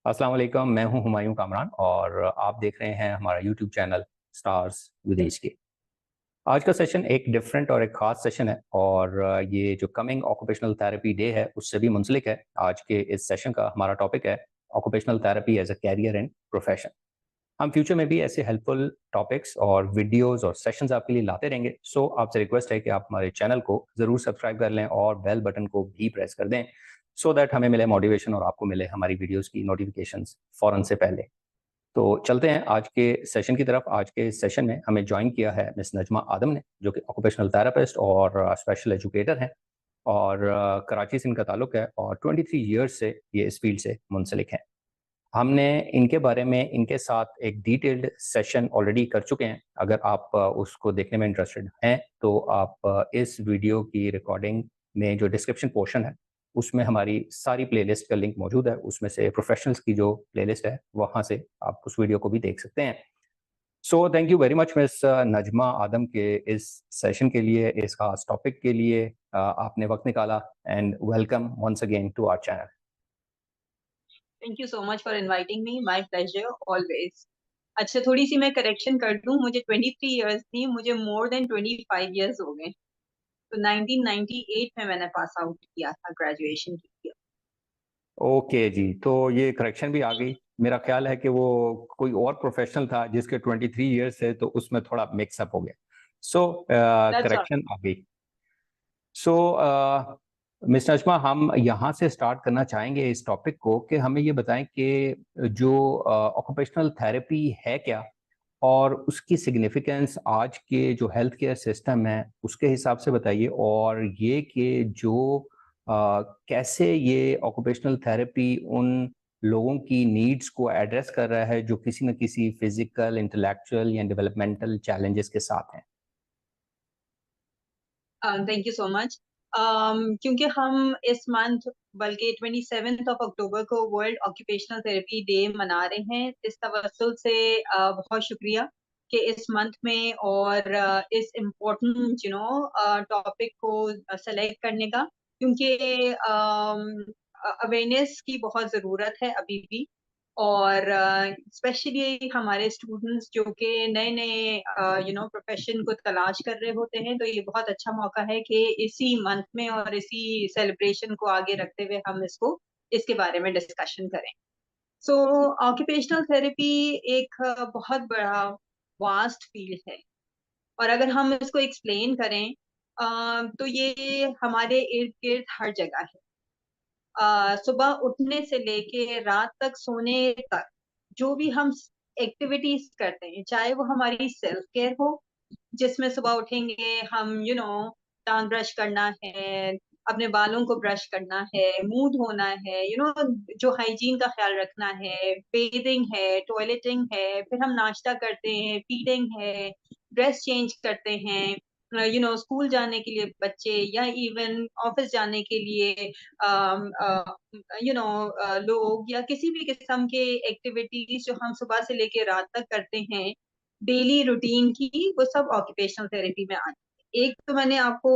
अस्सलाम वालेकुम। मैं हूं हुमायूं कामरान और आप देख रहे हैं हमारा यूट्यूब चैनल स्टार्स विदेश के। आज का सेशन एक डिफरेंट और एक ख़ास सेशन है और ये जो कमिंग ऑक्यूपेशनल थेरेपी डे है उससे भी मुंसलिक है। आज के इस सेशन का हमारा टॉपिक है occupational therapy as a career and profession. हम फ्यूचर में भी ऐसे हेल्पफुल टॉपिक्स और वीडियोस और सेशंस आपके लिए लाते रहेंगे। सो आपसे रिक्वेस्ट है कि आप हमारे चैनल को ज़रूर सब्सक्राइब कर लें और बेल बटन को भी प्रेस कर दें, सो दैट हमें मिले मोटिवेशन और आपको मिले हमारी वीडियोस की नोटिफिकेशंस फ़ौरन से पहले। तो चलते हैं आज के सेशन की तरफ। आज के सेशन में हमें ज्वाइन किया है मिस नजमा आदम ने, जो कि ऑक्यूपेशनल थेरेपिस्ट और स्पेशल एजुकेटर हैं और कराची से इनका ताल्लुक है और 23 ईयर्स से ये इस फील्ड से मुंसलिक हैं। हमने इनके बारे में इनके साथ एक डिटेल्ड सेशन ऑलरेडी कर चुके हैं। अगर आप उसको देखने में इंटरेस्टेड हैं तो आप इस वीडियो की रिकॉर्डिंग में जो डिस्क्रिप्शन पोर्शन है उसमें हमारी सारी प्लेलिस्ट का लिंक मौजूद है। उसमें से प्रोफेशनल्स की जो प्लेलिस्ट है वहाँ से आप उस वीडियो को भी देख सकते हैं। So thank you very much miss Najma Adam के इस सेशन के लिए, इस खास टॉपिक के लिए आपने वक्त निकाला। And welcome once again to our channel. Thank you so much for inviting me. My pleasure always. अच्छा, थोड़ी सी मैं करेक्शन कर दूं, मुझे 23 इयर्स नहीं, मुझे मोर देन 25 इयर्स हो गए। तो 1998 में मैंने पास आउट किया था, ग्रेजुएशन की। ओके जी, तो ये करेक्शन भी आ गई। मेरा ख्याल है कि वो कोई और प्रोफेशनल था जिसके 23 ईयर्स है, तो उसमें थोड़ा मिक्सअप हो गया। So that's all. करेक्शन आ गई। सो मिस नजमा, हम यहाँ से स्टार्ट करना चाहेंगे इस टॉपिक को कि हमें ये बताएं कि जो ऑक्यूपेशनल थेरेपी है क्या और उसकी सिग्निफिकेंस आज के जो हेल्थ केयर सिस्टम है उसके हिसाब से बताइए। और ये कि जो कैसे ये ऑक्यूपेशनल थेरेपी उन लोगों की नीड्स को एड्रेस कर रहा है जो किसी न किसी फिजिकल, इंटेलेक्चुअल या डेवलपमेंटल चैलेंजेस के साथ हैं। Thank you so much. क्योंकि हम इस मंथ, बल्कि 27 ऑफ अक्टूबर को वर्ल्ड ऑक्यूपेशनल थेरेपी डे मना रहे हैं, इस तवस्सुल से बहुत शुक्रिया कि इस मंथ में और इस इम्पोर्टेंट टॉपिक को सेलेक्ट करने का, क्योंकि अवेयरनेस की बहुत ज़रूरत है अभी भी। और स्पेशली हमारे स्टूडेंट्स जो कि नए नए प्रोफेशन को तलाश कर रहे होते हैं, तो ये बहुत अच्छा मौका है कि इसी मंथ में और इसी सेलिब्रेशन को आगे रखते हुए हम इसके बारे में डिस्कशन करें। सो ऑक्यूपेशनल थेरेपी एक बहुत बड़ा वास्ट फील्ड है, और अगर हम इसको एक्सप्लेन करें तो ये हमारे इर्द गिर्द हर जगह है। सुबह उठने से लेके रात तक सोने तक जो भी हम एक्टिविटीज करते हैं, चाहे वो हमारी सेल्फ केयर हो, जिसमें सुबह उठेंगे हम दांत ब्रश करना है, अपने बालों को ब्रश करना है, मुंह धोना है, जो हाइजीन का ख्याल रखना है, बेदिंग है, टॉयलेटिंग है, फिर हम नाश्ता करते हैं, फीडिंग है, ड्रेस चेंज करते हैं, स्कूल जाने के लिए बच्चे, या इवन ऑफिस जाने के लिए लोग, या किसी भी किस्म के एक्टिविटीज जो हम सुबह से लेके रात तक करते हैं, डेली रूटीन की, वो सब ऑक्यूपेशनल थेरेपी में आती है। एक तो मैंने आपको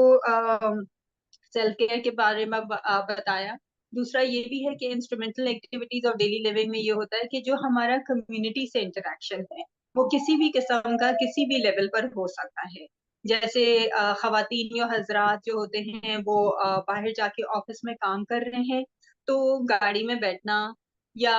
सेल्फ केयर के बारे में बताया। दूसरा ये भी है कि instrumental activities of daily living में ये होता है कि जो हमारा कम्युनिटी से इंटरेक्शन है, वो किसी भी किस्म का किसी भी लेवल पर हो सकता है। जैसे खवातीन या हजरात जो होते हैं, वो बाहर जाके ऑफिस में काम कर रहे हैं, तो गाड़ी में बैठना, या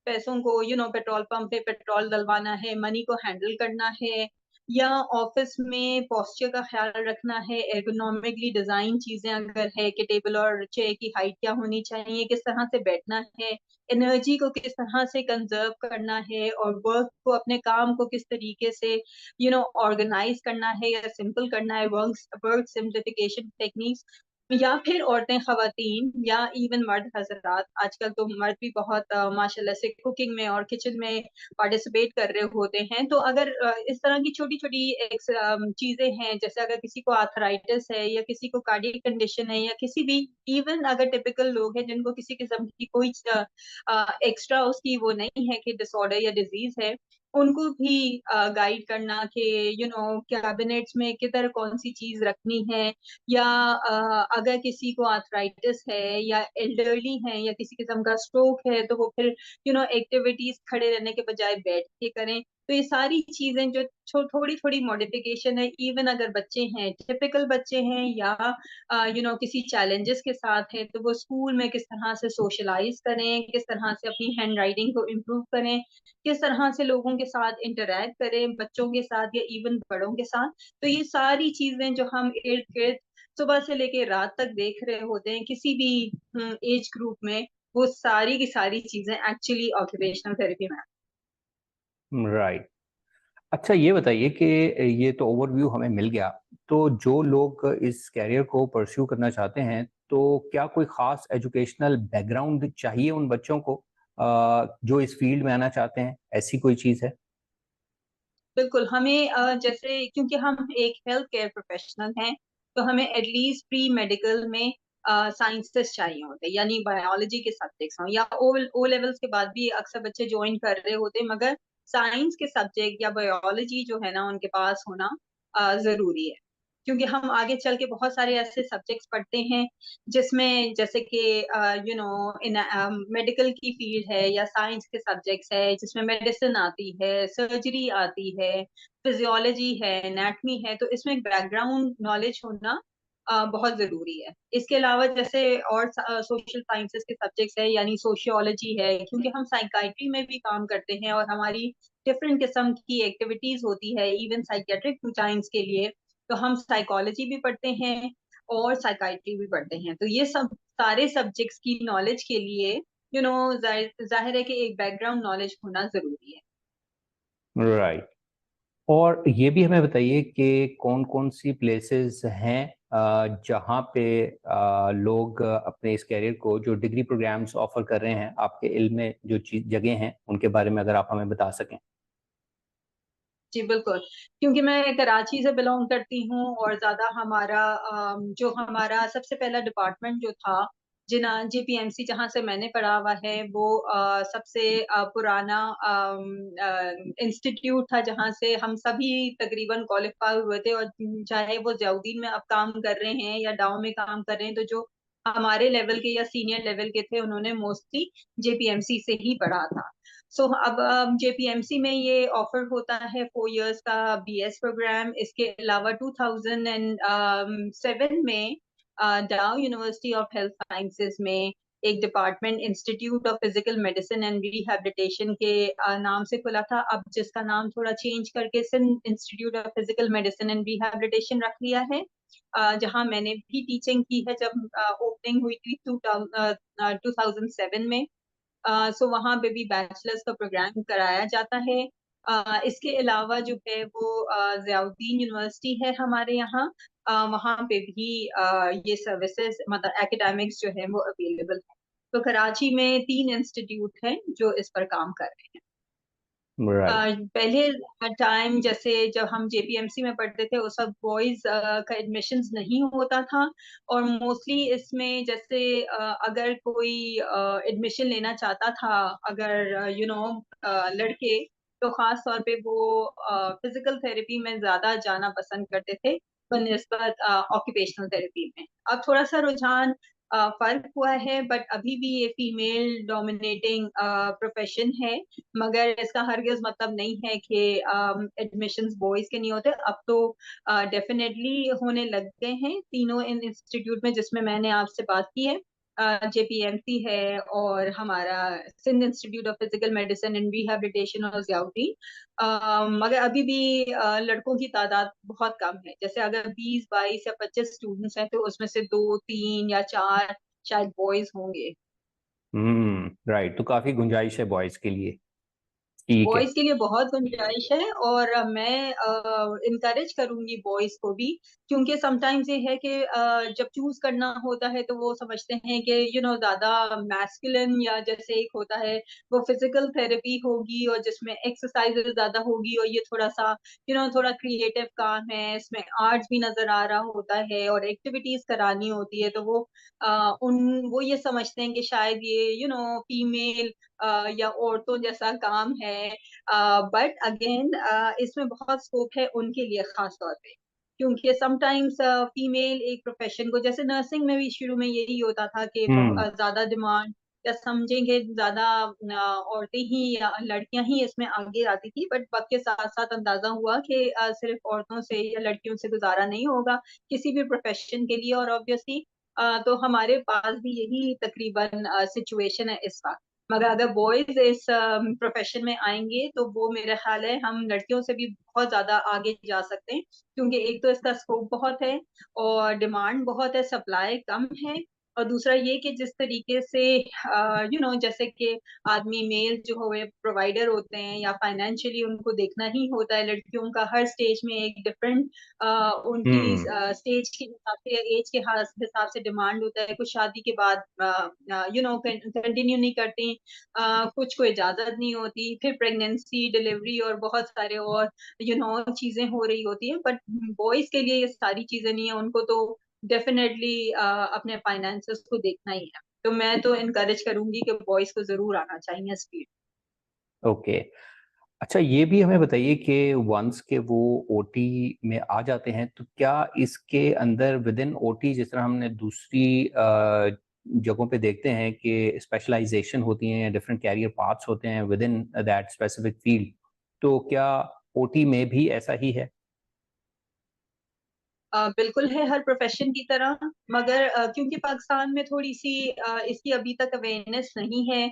पैसों को पेट्रोल पंप पे पेट्रोल डलवाना है, मनी को हैंडल करना है, या ऑफिस में पोस्चर का ख्याल रखना है, एर्गोनॉमिकली डिजाइन चीजें अगर है कि टेबल और चेयर की हाइट क्या होनी चाहिए, किस तरह से बैठना है, एनर्जी को किस तरह से कंजर्व करना है, और वर्क को, अपने काम को किस तरीके से ऑर्गेनाइज करना है या सिंपल करना है, वर्क वर्क सिंप्लीफिकेशन टेक्निक्स। या फिर औरतें, खवातीन, या इवन मर्द हजरात, आजकल तो मर्द भी बहुत माशाल्लाह से कुकिंग में और किचन में पार्टिसिपेट कर रहे होते हैं। तो अगर इस तरह की छोटी छोटी चीजें हैं, जैसे अगर किसी को आर्थराइटिस है, या किसी को कार्डियक कंडीशन है, या किसी भी, इवन अगर टिपिकल लोग हैं जिनको किसी किस्म की कोई एक्स्ट्रा उसकी वो नहीं है कि डिसऑर्डर या डिजीज है, उनको भी गाइड करना कि कैबिनेट्स में किधर कौन सी चीज रखनी है, या अगर किसी को आर्थराइटिस है या एल्डरली है या किसी किस्म का स्ट्रोक है, तो वो फिर एक्टिविटीज खड़े रहने के बजाय बैठ के करें। तो ये सारी चीजें जो थोड़ी थोड़ी मॉडिफिकेशन है, इवन अगर बच्चे हैं, टिपिकल बच्चे हैं, या किसी चैलेंजेस के साथ है, तो वो स्कूल में किस तरह से सोशलाइज करें, किस तरह से अपनी हैंड राइटिंग को इम्प्रूव करें, किस तरह से लोगों के साथ इंटरेक्ट करें, बच्चों के साथ या इवन बड़ों के साथ। तो ये सारी चीजें जो हम इर्द गिर्द सुबह से लेके रात तक देख रहे होते हैं किसी भी एज ग्रुप में, वो सारी की सारी चीजें एक्चुअली ऑक्यूपेशनल थेरेपी में। राइट। अच्छा, ये बताइए कि ये तो ओवरव्यू हमें मिल गया, तो जो लोग इस कैरियर को परस्यू करना चाहते हैं, तो क्या कोई खास एजुकेशनल बैकग्राउंड चाहिए उन बच्चों को जो इस फील्ड में आना चाहते हैं? ऐसी कोई चीज है? बिल्कुल, हमें जैसे क्योंकि हम एक हेल्थ केयर प्रोफेशनल हैं, तो हमें एटलीस्ट प्री मेडिकल में साइंसेस चाहिए होते हैं, यानी बायोलॉजी के सब्जेक्ट्स हों, या ओ लेवल्स के बाद भी अक्सर बच्चे ज्वाइन कर रहे होते हैं, मगर साइंस के सब्जेक्ट या बायोलॉजी जो है ना उनके पास होना जरूरी है। क्योंकि हम आगे चल के बहुत सारे ऐसे सब्जेक्ट्स पढ़ते हैं जिसमें जैसे कि इन मेडिकल की फील्ड है या साइंस के सब्जेक्ट्स है जिसमें मेडिसिन आती है, सर्जरी आती है, फिजियोलॉजी है, एनाटमी है, तो इसमें एक बैकग्राउंड नॉलेज होना बहुत जरूरी है। इसके अलावा जैसे और सोशल साइंसेस के सब्जेक्ट्स है, यानी सोशियोलॉजी है, क्योंकि हम साइकाइट्री में भी काम करते हैं और हमारी डिफरेंट किस्म की एक्टिविटीज होती है इवन साइकेट्रिक साइंस के लिए, तो हम साइकोलॉजी भी पढ़ते हैं और साइकाइट्री भी पढ़ते हैं। तो ये सब सारे सब्जेक्ट्स की नॉलेज के लिए जाहिर है कि एक बैकग्राउंड नॉलेज होना जरूरी है। राइट। और ये भी हमें बताइए कि कौन कौन सी प्लेसेस हैं जहाँ पे लोग अपने इस कैरियर को, जो डिग्री प्रोग्राम्स ऑफर कर रहे हैं, आपके इल्म में जो चीज जगह हैं उनके बारे में अगर आप हमें बता सकें। जी बिल्कुल, क्योंकि मैं कराची से बिलोंग करती हूँ और ज्यादा हमारा जो हमारा सबसे पहला डिपार्टमेंट जो था, जिना JPMC जहाँ से मैंने पढ़ा हुआ है, वो सबसे पुराना इंस्टीट्यूट था जहाँ से हम सभी तकरीबन क्वालिफाई हुए थे, और चाहे वो जयाउद्दीन में अब काम कर रहे हैं या डाउ में काम कर रहे हैं, तो जो हमारे लेवल के या सीनियर लेवल के थे उन्होंने मोस्टली JPMC से ही पढ़ा था। सो अब JPMC में ये ऑफर होता है 4 इयर्स का BS प्रोग्राम। इसके अलावा 2007 में डाउ यूनिवर्सिटी ऑफ हेल्थ साइंसेज में एक department institute of physical medicine and rehabilitation के नाम से खुला था, अब जिसका नाम थोड़ा चेंज करके Sindh institute of physical medicine and rehabilitation रख लिया है, जहां मैंने भी टीचिंग की है जब ओपनिंग हुई थी 2007 में। सो वहाँ पे भी बैचलर्स का प्रोग्राम कराया जाता है। इसके अलावा जो है वो ज़ियाउद्दीन यूनिवर्सिटी है हमारे यहाँ, वहाँ पे भी ये सर्विसेज मतलब एकेडमिक्स जो है वो अवेलेबल है। तो कराची में 3 इंस्टीट्यूट हैं जो इस पर काम कर रहे हैं। राइट। पहले टाइम जैसे जब हम JPMC में पढ़ते थे उस वक्त बॉयज का एडमिशन्स नहीं होता था, और मोस्टली इसमें जैसे अगर कोई एडमिशन लेना चाहता था, अगर लड़के, तो खास तौर पे वो फिजिकल थेरेपी में ज्यादा जाना पसंद करते थे बनस्बत ऑक्यूपेशनल थेरेपी में। अब थोड़ा सा रुझान फर्क हुआ है, बट अभी भी ये फीमेल डोमिनेटिंग प्रोफेशन है, मगर इसका हरगिज मतलब नहीं है कि एडमिशंस बॉयज के नहीं होते। अब तो डेफिनेटली होने लग गए हैं तीनों इन इंस्टीट्यूट में जिसमें मैंने आपसे बात की है। JPMC है और हमारा Sindh institute of physical medicine and rehabilitation और ज़ियाउद्दीन। मगर अभी भी लड़कों की तादाद बहुत कम है, जैसे अगर 20 22 या 25 स्टूडेंट्स हैं तो उसमें से 2 3 या 4 शायद बॉयज होंगे। राइट, तो काफी गुंजाइश है बॉयज के लिए। ठीक है। बॉयज के लिए बहुत गुंजाइश है, और मैं इनकरेज करूंगी बॉयज को भी, क्योंकि समटाइम्स ये है कि जब चूज करना होता है तो वो समझते हैं कि ज्यादा मैस्कुलिन, या जैसे एक होता है वो फिजिकल थेरेपी होगी और जिसमें एक्सरसाइज ज्यादा होगी, और ये थोड़ा सा थोड़ा क्रिएटिव काम है, इसमें आर्ट्स भी नजर आ रहा होता है और एक्टिविटीज करानी होती है, तो वो ये समझते हैं कि शायद ये फीमेल या औरतों जैसा काम है, बट अगेन इसमें बहुत स्कोप है उनके लिए खास तौर पे, क्योंकि समटाइम्स फीमेल एक प्रोफेशन को, जैसे नर्सिंग में भी शुरू में यही होता था कि हम्म। ज्यादा डिमांड, या समझेंगे ज्यादा औरतें ही या लड़कियां ही इसमें आगे आती थी, बट वक्त के साथ साथ अंदाजा हुआ कि सिर्फ औरतों से या लड़कियों से गुजारा नहीं होगा किसी भी प्रोफेशन के लिए, और ऑब्वियसली तो हमारे पास भी यही तकरीबन सिचुएशन है इस वक्त। मगर अगर बॉयज इस प्रोफेशन में आएंगे तो वो मेरा ख्याल है हम लड़कियों से भी बहुत ज्यादा आगे जा सकते हैं, क्योंकि एक तो इसका स्कोप बहुत है और डिमांड बहुत है, सप्लाई कम है, और दूसरा ये कि जिस तरीके से जैसे कि आदमी मेल जो हुए प्रोवाइडर होते हैं या फाइनेंशियली उनको देखना ही होता है, लड़कियों का हर स्टेज में एक डिफरेंट उनकी हम्म। स्टेज के हिसाब से या एज के हिसाब से डिमांड होता है। कुछ शादी के बाद कंटिन्यू नहीं करती, कुछ को इजाजत नहीं होती, फिर प्रेगनेंसी, डिलीवरी और बहुत सारे और चीजें हो रही होती है, बट बॉयज के लिए ये सारी चीजें नहीं है, उनको तो डेफिनेटली अपने फाइनेंसेस को देखना ही है। तो मैं तो इनकरेज करूंगी कि बॉयज को जरूर आना चाहिए स्पीड। ओके। अच्छा, ये भी हमें बताइए कि वंस के वो ओटी में आ जाते हैं तो क्या इसके अंदर विद इन ओटी, जिस तरह हमने दूसरी जगहों पे देखते हैं कि स्पेशलाइजेशन होती हैं, डिफरेंट कैरियर पाथ्स होते हैं with in that specific field, तो क्या ओटी में भी ऐसा ही है? बिल्कुल है, हर प्रोफेशन की तरह, मगर क्योंकि पाकिस्तान में थोड़ी सी इसकी अभी तक अवेयरनेस नहीं है,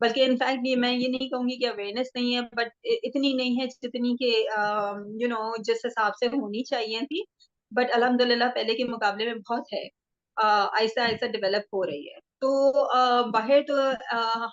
बल्कि इनफैक्ट ये मैं ये नहीं कहूंगी कि अवेयरनेस नहीं है, बट इतनी नहीं है जितनी कि जिस हिसाब से होनी चाहिए थी, बट अल्हम्दुलिल्लाह पहले के मुकाबले में बहुत है, आहिस्ता आहिस्ता डेवलप हो रही है। तो बाहर तो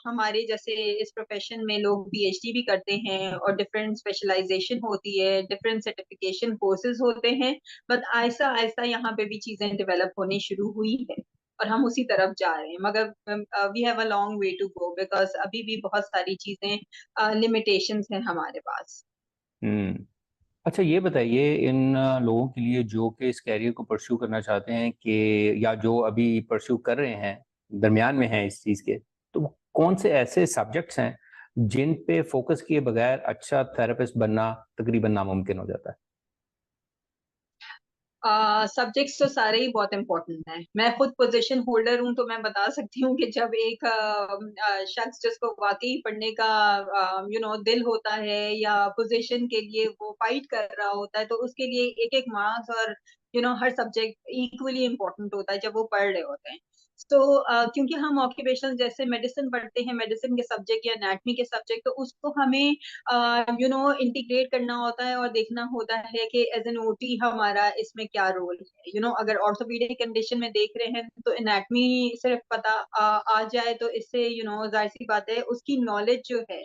हमारे जैसे इस प्रोफेशन में लोग पीएचडी भी करते हैं और डिफरेंट स्पेशलाइजेशन होती है, डिफरेंट सर्टिफिकेशन कोर्सेज होते हैं, बट आहिस्ता आहिस्ता यहाँ पे भी चीजें डेवलप होनी शुरू हुई है और हम उसी तरफ जा रहे हैं, मगर we have a long way to go, because अभी भी बहुत सारी चीजें लिमिटेशंस हैं हमारे पास। हम्म। अच्छा, ये बताइए इन लोगों के लिए जो कि इस कैरियर को परस्यू करना चाहते हैं कि या जो अभी परस्यू कर रहे हैं, दरमियान में हैं इस चीज़ के, तो वो कौन से ऐसे सब्जेक्ट्स हैं जिन पे फोकस किए बगैर अच्छा थेरेपिस्ट बनना तकरीबन नामुमकिन हो जाता है? सब्जेक्ट्स तो सारे ही बहुत इंपॉर्टेंट हैं। मैं खुद पोजीशन होल्डर हूँ, तो मैं बता सकती हूँ कि जब एक शख्स जिसको वाकई पढ़ने का दिल होता है या पोजीशन के लिए वो फाइट कर रहा होता है, तो उसके लिए एक एक मार्क्स और हर सब्जेक्ट इक्वली इम्पोर्टेंट होता है जब वो पढ़ रहे होते हैं। तो क्योंकि हम ऑक्यूपेशनल जैसे मेडिसिन पढ़ते हैं, मेडिसिन के सब्जेक्ट या एनाटमी के सब्जेक्ट, तो उसको हमें इंटीग्रेट करना होता है और देखना होता है कि एज एन ओटी हमारा इसमें क्या रोल है। अगर ऑर्थोपेडिक कंडीशन में देख रहे हैं तो एनाटमी सिर्फ पता आ जाए तो इससे जाहिर सी बात है उसकी नॉलेज जो है,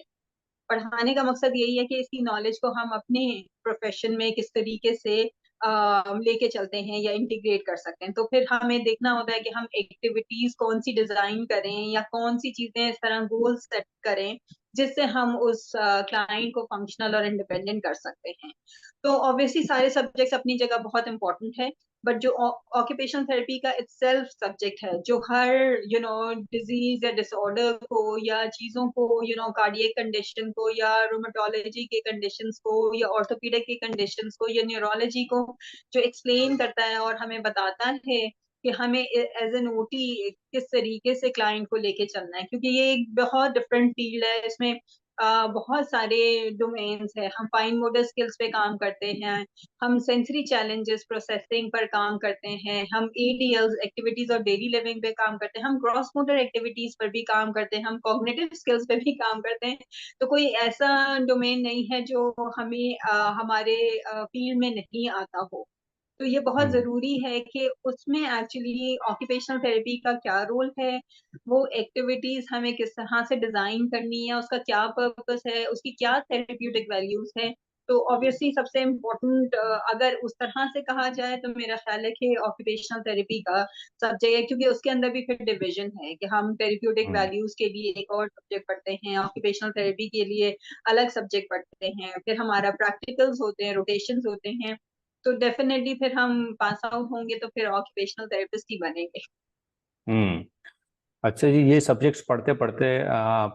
पढ़ाने का मकसद यही है कि इसकी नॉलेज को हम अपने प्रोफेशन में किस तरीके से लेके चलते हैं या इंटीग्रेट कर सकते हैं। तो फिर हमें देखना होता है कि हम एक्टिविटीज कौन सी डिजाइन करें या कौन सी चीजें इस तरह गोल सेट करें जिससे हम उस क्लाइंट को फंक्शनल और इंडिपेंडेंट कर सकते हैं। तो ऑब्वियसली सारे सब्जेक्ट्स अपनी जगह बहुत इंपॉर्टेंट है, बट जो ऑक्यूपेशनल थेरेपी का इटसेल्फ सब्जेक्ट है, जो हर डिजीज या डिसऑर्डर को या चीजों को, कार्डियक कंडीशन को या रोमेटोलॉजी के कंडीशंस को या ऑर्थोपेडिक के कंडीशंस को या न्यूरोलॉजी को जो एक्सप्लेन करता है और हमें बताता है कि हमें एज एन ओटी किस तरीके से क्लाइंट को लेके चलना है, क्योंकि ये एक बहुत डिफरेंट फील्ड है। इसमें बहुत सारे डोमेन्स है। हम फाइन मोटर स्किल्स पे काम करते हैं, हम सेंसरी चैलेंजेस प्रोसेसिंग पर काम करते हैं, हम एडीएल एक्टिविटीज और डेली लिविंग पे काम करते हैं, हम क्रॉस मोटर एक्टिविटीज पर भी काम करते हैं, हम कॉग्निटिव स्किल्स पे भी काम करते हैं। तो कोई ऐसा डोमेन नहीं है जो हमें हमारे फील्ड में नहीं आता हो। तो ये बहुत हम्म। जरूरी है कि उसमें एक्चुअली ऑक्यूपेशनल थेरेपी का क्या रोल है, वो एक्टिविटीज हमें किस तरह से डिजाइन करनी है, उसका क्या पर्पस है, उसकी क्या थेरेप्यूटिक वैल्यूज है। तो ऑब्वियसली सबसे इम्पोर्टेंट अगर उस तरह से कहा जाए तो मेरा ख्याल है कि ऑक्यूपेशनल थेरेपी का सब्जेक्ट है, क्योंकि उसके अंदर भी फिर डिवीजन है कि हम थेरेप्यूटिक हम्म। वैल्यूज के लिए एक और सब्जेक्ट पढ़ते हैं, ऑक्यूपेशनल थेरेपी के लिए अलग सब्जेक्ट पढ़ते हैं, फिर हमारा प्रैक्टिकल्स होते हैं, रोटेशंस होते हैं। तो डेफिनेटली फिर हम पास आउट होंगे तो फिर ऑक्यूपेशनल थेरेपिस्ट ही बनेंगे। हम्म। अच्छा जी, ये सब्जेक्ट्स पढ़ते पढ़ते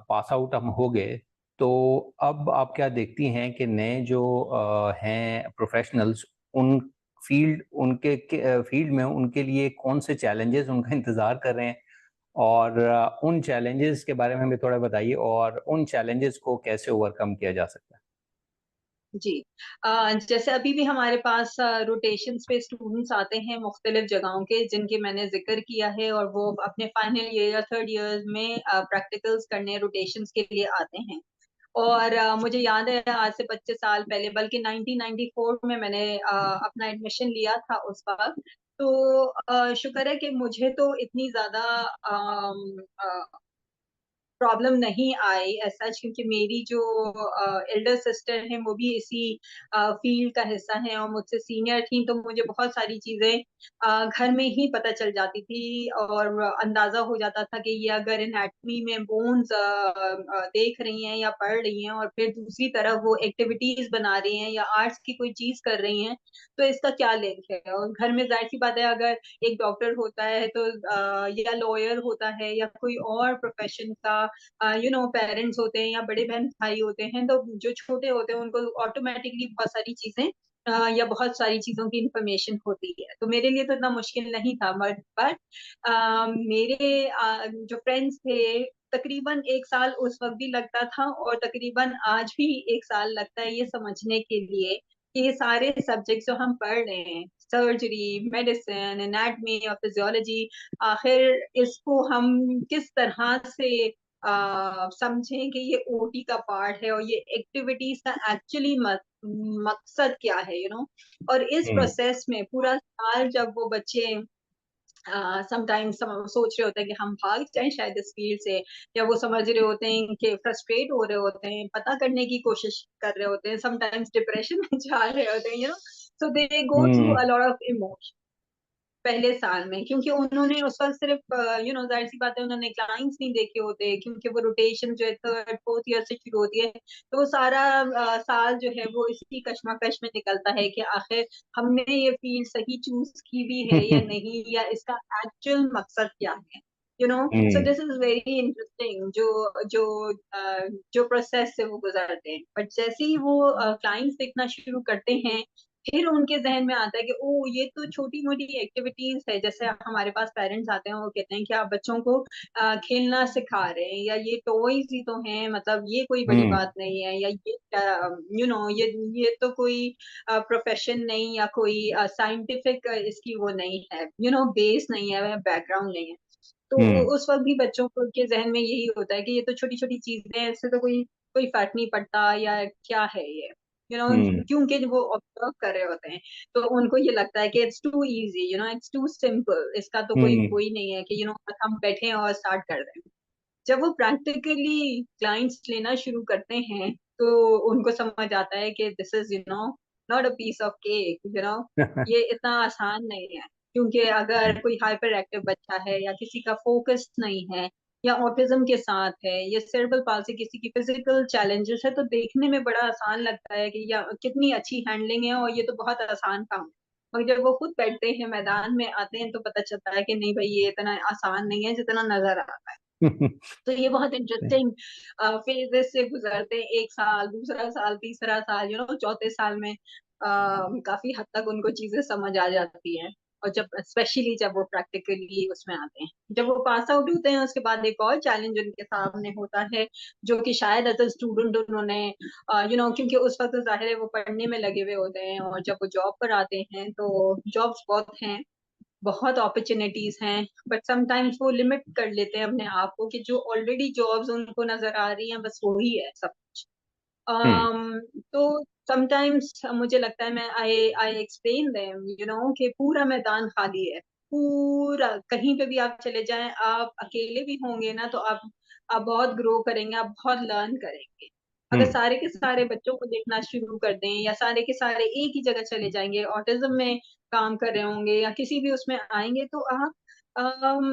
पास आउट हम हो गए, तो अब आप क्या देखती हैं कि नए जो हैं प्रोफेशनल्स, उन उनके फील्ड में उनके लिए कौन से चैलेंजेस उनका इंतजार कर रहे हैं, और उन चैलेंजेस के बारे में हमें थोड़ा बताइए, और उन चैलेंजेस को कैसे ओवरकम किया जा सकता है? जी। जैसे अभी भी हमारे पास रोटेशंस पे स्टूडेंट्स आते हैं मुख्तलिफ जगहों के, जिनके मैंने ज़िक्र किया है, और वो अपने फाइनल ईयर या थर्ड ईयर में प्रैक्टिकल्स करने रोटेशंस के लिए आते हैं। और मुझे याद है आज से 25 साल पहले, बल्कि 1994 में मैंने अपना एडमिशन लिया था उस वक़्त। तो शुक्र है कि मुझे तो इतनी ज़्यादा प्रॉब्लम नहीं आई एज़ सच, क्योंकि मेरी जो एल्डर सिस्टर हैं वो भी इसी फील्ड का हिस्सा हैं और मुझसे सीनियर थीं, तो मुझे बहुत सारी चीज़ें घर में ही पता चल जाती थी, और अंदाज़ा हो जाता था कि ये अगर एनाटॉमी में बोन्स देख रही हैं या पढ़ रही हैं, और फिर दूसरी तरफ वो एक्टिविटीज़ बना रही हैं या आर्ट्स की कोई चीज़ कर रही हैं, तो इसका क्या लिंक है? और घर में ज़ाहिर-सी बात है, अगर एक डॉक्टर होता है तो या लॉयर होता है या कोई और प्रोफ़ेशन का पेरेंट्स होते हैं या बड़े बहन-भाई होते हैं, तो जो छोटे होते हैं उनको ऑटोमैटिकली बहुत सारी चीज़ें या बहुत सारी चीज़ों की इन्फॉर्मेशन होती है। तो मेरे लिए तो इतना मुश्किल नहीं था, बट मेरे जो फ्रेंड्स थे, तकरीबन 1 साल उस वक़्त भी लगता था, और तकरीबन आज भी 1 साल लगता है ये समझने के लिए कि ये सारे सब्जेक्ट्स जो हम पढ़ रहे हैं, सर्जरी, मेडिसिन, एनाटॉमी और फिजियोलॉजी, आखिर इसको हम किस तरह से समझें कि ये ओटी का पार्ट है, और ये एक्टिविटीज का एक्चुअली मकसद क्या है, और इस हुँ, प्रोसेस में पूरा साल जब वो बच्चे समटाइम्स सोच रहे होते हैं कि हम भाग जाएं शायद इस फील्ड से, या वो समझ रहे होते हैं कि फ्रस्ट्रेट हो रहे होते हैं, पता करने की कोशिश कर रहे होते हैं, समटाइम्स डिप्रेशन में जा रहे होते हैं, so they go through um, a lot of emotion पहले साल में, क्योंकि उन्होंने उस वक़्त सिर्फ़ ज़ाहिर-सी बात है, उन्होंने क्लाइंट्स नहीं देखे होते, क्योंकि वो रोटेशन जो है 3rd, 4th ईयर से शुरू होती है। तो वो सारा साल जो है वो इसी कशमकश में निकलता है कि आखिर हमने ये फ़ील्ड सही चूज़ की भी है या नहीं, या इसका एक्चुअल मकसद क्या है, सो हुँ, दिस इज़ वेरी इंटरेस्टिंग, जो जो प्रोसेस से वो गुज़रते हैं। बट जैसे ही वो क्लाइंट्स देखना शुरू करते हैं, फिर उनके ज़हन में आता है कि ओह! ये तो छोटी-मोटी एक्टिविटीज़ है। जैसे आपके पास पेरेंट्स आते हैं, वो कहते हैं कि आप बच्चों को खेलना सिखा रहे हैं, या ये टॉयज़ ही तो हैं, मतलब ये कोई बड़ी हुँ, बात नहीं है, या ये ये तो कोई प्रोफ़ेशन नहीं, या कोई साइंटिफ़िक इसकी वो नहीं है, बेस नहीं है, बैकग्राउंड नहीं है। तो हुँ, उस वक़्त भी बच्चों को के ज़हन में यही होता है कि ये तो छोटी-छोटी चीज़ें हैं, इससे तो कोई कोई फ़र्क नहीं पड़ता, या क्या है ये? हुँ, क्योंकि वो ऑब्ज़र्व कर रहे होते हैं, तो उनको ये लगता है कि it's too easy, it's too simple, इसका तो कोई हुँ, वो ही नहीं है कि बस हम बैठे और स्टार्ट कर दें। जब वो प्रैक्टिकली क्लाइंट्स लेना शुरू करते हैं, तो उनको समझ आता है कि this is not a piece of cake, ये इतना आसान नहीं है। क्योंकि अगर हुँ, कोई हाइपर एक्टिव बच्चा है, या किसी का फ़ोकस नहीं है, या ऑटिज़्म के साथ है, या सेरेब्रल पाल्सी, किसी की फिज़िकल चैलेंजेस है, तो देखने में बड़ा आसान लगता है कि या कितनी अच्छी हैंडलिंग है, और ये तो बहुत आसान काम है। मगर जब वो खुद बैठते हैं, मैदान में आते हैं, तो पता चलता है कि नहीं भई, ये इतना आसान नहीं है जितना नज़र आता है। तो ये बहुत इंटरेस्टिंग फेजेस से गुजरते हैं, 1 साल, दूसरा साल, तीसरा साल, चौथे साल में काफ़ी हद तक उनको चीज़ें समझ आ जाती हैं, और जब स्पेशली जब वो प्रैक्टिकली उसमें आते हैं। जब वो पास आउट होते हैं, उसके बाद एक और चैलेंज उनके सामने होता है, जो कि शायद एज़ अ स्टूडेंट उन्होंने क्योंकि उस वक़्त तो ज़ाहिर है वो पढ़ने में लगे हुए होते हैं, और जब वो जॉब पर आते हैं, तो जॉब्स बहुत हैं, बहुत अपॉर्च्युनिटीज़ हैं, बट समटाइम्स वो लिमिट कर लेते हैं अपने आप को, कि जो ऑलरेडी जॉब्स उनको नज़र आ रही हैं, बस वही है सब कुछ। हुँ, तो समटाइम्स मुझे लगता है, मैं आई आई एक्सप्लेन देम, कि पूरा मैदान खाली है, पूरा कहीं पे भी आप चले जाएँ, आप अकेले भी होंगे ना, तो आप बहुत ग्रो करेंगे, आप बहुत लर्न करेंगे। हुँ, अगर सारे के सारे बच्चों को देखना शुरू कर दें, या सारे के सारे एक ही जगह चले जाएँगे, ऑटिज़्म में काम कर रहे होंगे, या किसी भी उसमें आएँगे, तो अम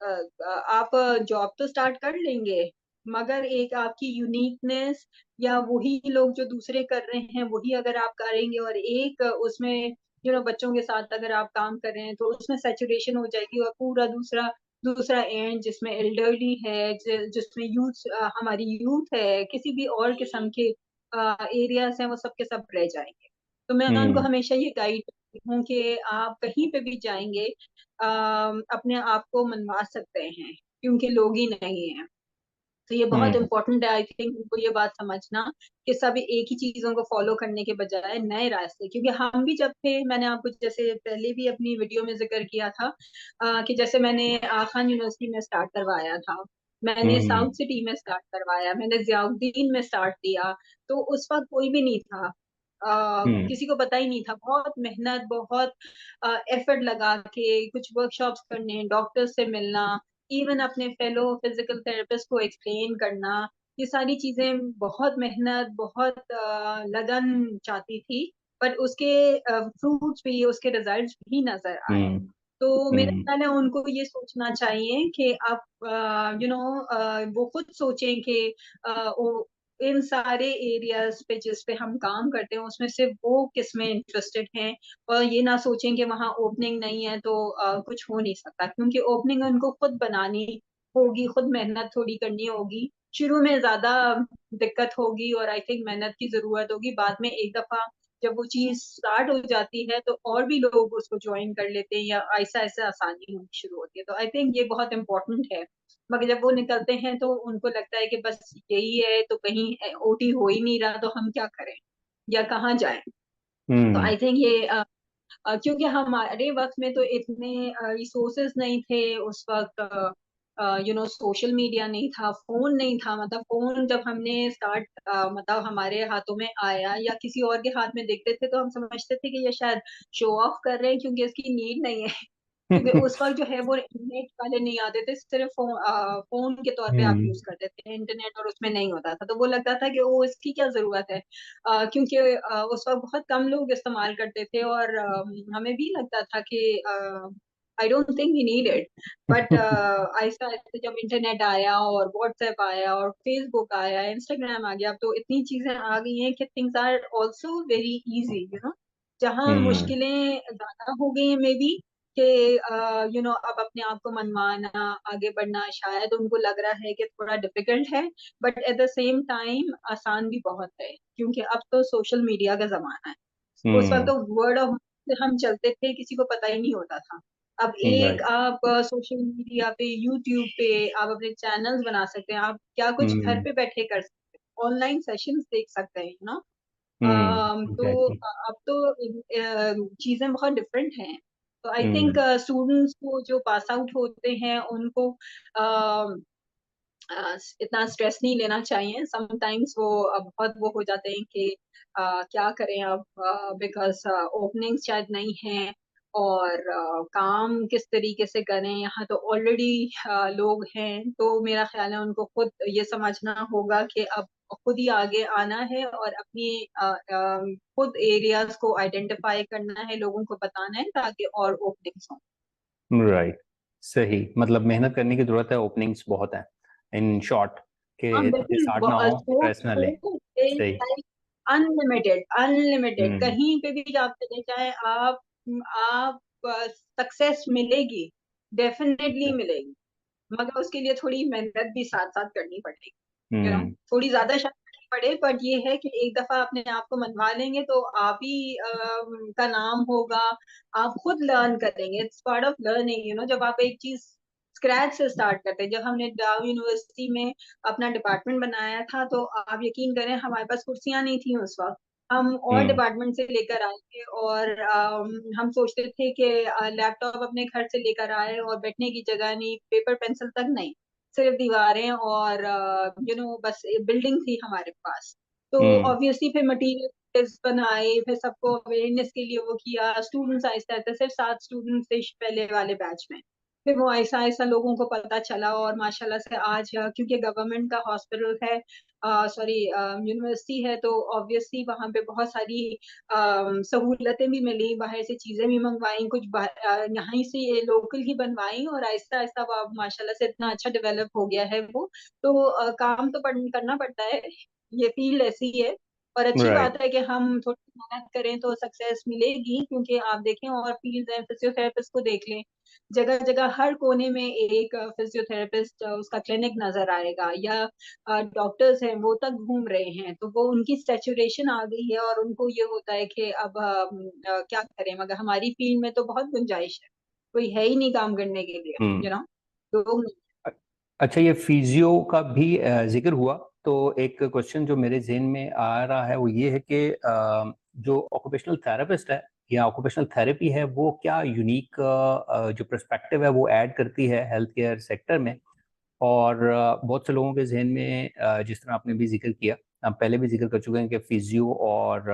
अ आप जॉब तो स्टार्ट कर लेंगे, मगर एक आपकी यूनिकनेस, या वही लोग जो दूसरे कर रहे हैं, वही अगर आप करेंगे, और एक उसमें बच्चों के साथ अगर आप काम कर रहे हैं, तो उसमें सैचुरेशन हो जाएगी, और पूरा दूसरा दूसरा एंड जिसमें एल्डरली है, जिसमें यूथ, हमारी यूथ है, किसी भी और किस्म के एरियाज हैं, वो सब के सब रह जाएंगे। तो मैं उनको हम्म हमेशा ये गाइड करती हूँ कि आप कहीं पे भी जाएंगे अपने आप को मनवा सकते हैं, क्योंकि लोग ही नहीं है। तो ये बहुत हम्म इंपॉर्टेंट है, आई थिंक उनको ये बात समझना कि सभी एक ही चीजों को फॉलो करने के बजाय नए रास्ते, क्योंकि हम भी जब थे, मैंने आपको जैसे पहले भी अपनी वीडियो में जिक्र किया था कि जैसे मैंने खान यूनिवर्सिटी में स्टार्ट करवाया था, मैंने हम्म साउथ सिटी में स्टार्ट करवाया, मैंने जियाउद्दीन में स्टार्ट किया। तो उस वक्त कोई भी नहीं था, हम्म किसी को पता ही नहीं था। बहुत मेहनत, बहुत एफर्ट लगा के कुछ वर्कशॉप्स करने, डॉक्टर से मिलना, इवन अपने फेलो फिजिकल थेरेपिस्ट को एक्सप्लेन करना, ये सारी चीजें बहुत मेहनत, बहुत लगन चाहती थी। बट उसके फ्रूट्स भी, उसके रिजल्ट्स भी नजर आए। हम्म तो मेरा हम्म ख्याल है उनको ये सोचना चाहिए कि आप वो खुद सोचें कि इन सारे एरियाज पे जिस पे हम काम करते हैं उसमें से वो किस में इंटरेस्टेड हैं, और ये ना सोचें कि वहाँ ओपनिंग नहीं है तो कुछ हो नहीं सकता, क्योंकि ओपनिंग उनको खुद बनानी होगी, खुद मेहनत थोड़ी करनी होगी। शुरू में ज्यादा दिक्कत होगी और आई थिंक मेहनत की जरूरत होगी, बाद में एक दफा जब वो चीज स्टार्ट हो जाती है तो और भी लोग उसको ज्वाइन कर लेते हैं, या ऐसा ऐसा आसानी होनी शुरू होती है। तो आई थिंक ये बहुत इंपॉर्टेंट है। मगर जब वो निकलते हैं तो उनको लगता है कि बस यही है, तो कहीं ओटी हो ही नहीं रहा तो हम क्या करें या कहाँ जाएं। तो हम्म आई थिंक ये क्योंकि हमारे वक्त में तो इतने रिसोर्सेज नहीं थे उस वक्त, सोशल मीडिया नहीं था, फोन नहीं था। मतलब फोन जब हमने स्टार्ट मतलब हमारे हाथों में आया या किसी और के हाथ में देखते थे तो हम समझते थे कि ये शायद शो ऑफ कर रहे हैं, क्योंकि इसकी नीड नहीं है। क्योंकि उस वक्त जो है वो इंटरनेट वाले नहीं आते थे, सिर्फ फोन के तौर पे आप हम्म यूज करते थे इंटरनेट, और उसमें नहीं होता था, तो वो लगता था कि वो इसकी क्या जरूरत है। क्योंकि उस वक्त बहुत कम लोग इस्तेमाल करते थे, और हमें भी लगता था कि I don't think we need it. But ऐसा ऐसे जब इंटरनेट आया और व्हाट्सएप आया और फेसबुक आया, इंस्टाग्राम आ गया, अब तो इतनी चीजें आ गई हैं कि things are also very easy, जहाँ हम्म मुश्किलें ज्यादा हो गई हैं मे बी, कि अब अपने आप को मनवाना, आगे बढ़ना शायद उनको लग रहा है कि थोड़ा डिफिकल्ट है, but at the same time आसान भी बहुत है, क्योंकि अब तो सोशल मीडिया का जमाना है। उस वक्त हम्म तो वर्ड ऑफ से हम चलते थे, किसी को पता ही नहीं होता था। अब एक राइट आप सोशल मीडिया पे, यूट्यूब पे आप अपने चैनल्स बना सकते हैं, आप क्या कुछ घर हम्म पे बैठे कर सकते हैं, ऑनलाइन सेशंस देख सकते हैं ना। तो एग्जैक्टली अब तो चीजें बहुत डिफरेंट हैं। तो आई थिंक हम्म स्टूडेंट्स को जो पास आउट होते हैं उनको इतना स्ट्रेस नहीं लेना चाहिए। समटाइम्स वो बहुत वो हो जाते हैं कि क्या करें अब, बिकॉज ओपनिंग शायद नहीं है, और काम किस तरीके से करें, यहाँ तो ऑलरेडी लोग हैं। तो मेरा ख्याल है उनको खुद ये समझना होगा कि अब खुद ही आगे आना है और अपनी खुद एरियाज को आइडेंटिफाई करना है, लोगों को बताना है, ताकि और ओपनिंग्स हों। राइट सही मतलब मेहनत करने की जरूरत है ओपनिंग्स बहुत है इन शॉर्ट हाँ के बिल्कुल, डिसहार्ट ना हो स्कोप स्ट्रेस ना ले स्कोप इज सही लाइक अनलिमिटेड, अनलिमिटेड। हम्म कहीं पे भी आप चले जाएं, आप सक्सेस मिलेगी, डेफिनेटली मिलेगी। मगर उसके लिए थोड़ी मेहनत भी साथ साथ करनी पड़ेगी, हम्म थोड़ी ज्यादा शायद करनी पड़े, बट ये है कि एक दफा अपने आप को मनवा लेंगे तो आप ही का नाम होगा। आप खुद लर्न करेंगे, इट्स पार्ट ऑफ लर्निंग, जब आप एक चीज स्क्रैच से स्टार्ट करते हैं। जब हमने डाउ यूनिवर्सिटी में अपना डिपार्टमेंट बनाया था तो आप यकीन करें हमारे पास कुर्सियां नहीं थी उस वक्त। हम और हम्म डिपार्टमेंट से लेकर आए थे, और हम सोचते थे कि लैपटॉप अपने घर से लेकर आए और बैठने की जगह नहीं, पेपर पेंसिल तक नहीं, सिर्फ दीवारें और बस बिल्डिंग थी हमारे पास। तो हम्म ऑब्वियसली फिर मटीरियल बनाए, फिर सबको अवेयरनेस के लिए वो किया। स्टूडेंट्स आहिस्ता आहिस्ता, सिर्फ 7 स्टूडेंट्स थे पहले वाले बैच में, फिर वो ऐसा ऐसा लोगों को पता चला, और माशाल्लाह से आज क्योंकि गवर्नमेंट का हॉस्पिटल है, सॉरी यूनिवर्सिटी है, तो ऑब्वियसली वहाँ पे बहुत सारी सहूलतें भी मिली, बाहर से चीजें भी मंगवाई, कुछ यहाँ से लोकल ही बनवाई, और आहिस्ता आहिस्ता वो अब माशाल्लाह से इतना अच्छा डेवलप हो गया है वो। तो काम तो करना पड़ता है, ये फील्ड ऐसी है। और अच्छी राइट। बात है कि हम थोड़ी मेहनत करें तो सक्सेस मिलेगी, क्योंकि आप देखें और फील्ड है, फिजियोथेरेपिस्ट को देख लें, जगह जगह हर कोने में एक फिजियोथेरेपिस्ट उसका क्लिनिक नजर आएगा, या डॉक्टर्स हैं वो तक घूम रहे हैं, तो वो उनकी सैचुरेशन आ गई है और उनको ये होता है कि अब क्या करें, मगर हमारी फील्ड में तो बहुत गुंजाइश है, कोई है ही नहीं काम करने के लिए, हम्म। लोग। अ- अच्छा, ये फिजियो का भी जिक्र हुआ, तो एक क्वेश्चन जो मेरे जहन में आ रहा है वो ये है कि जो ऑक्यूपेशनल थेरेपिस्ट है या ऑक्यूपेशनल थेरेपी है, वो क्या यूनिक जो पर्सपेक्टिव है वो ऐड करती है हेल्थ केयर सेक्टर में। और बहुत से लोगों के जहन में जिस तरह आपने भी जिक्र किया, हम पहले भी जिक्र कर चुके हैं कि फिजियो और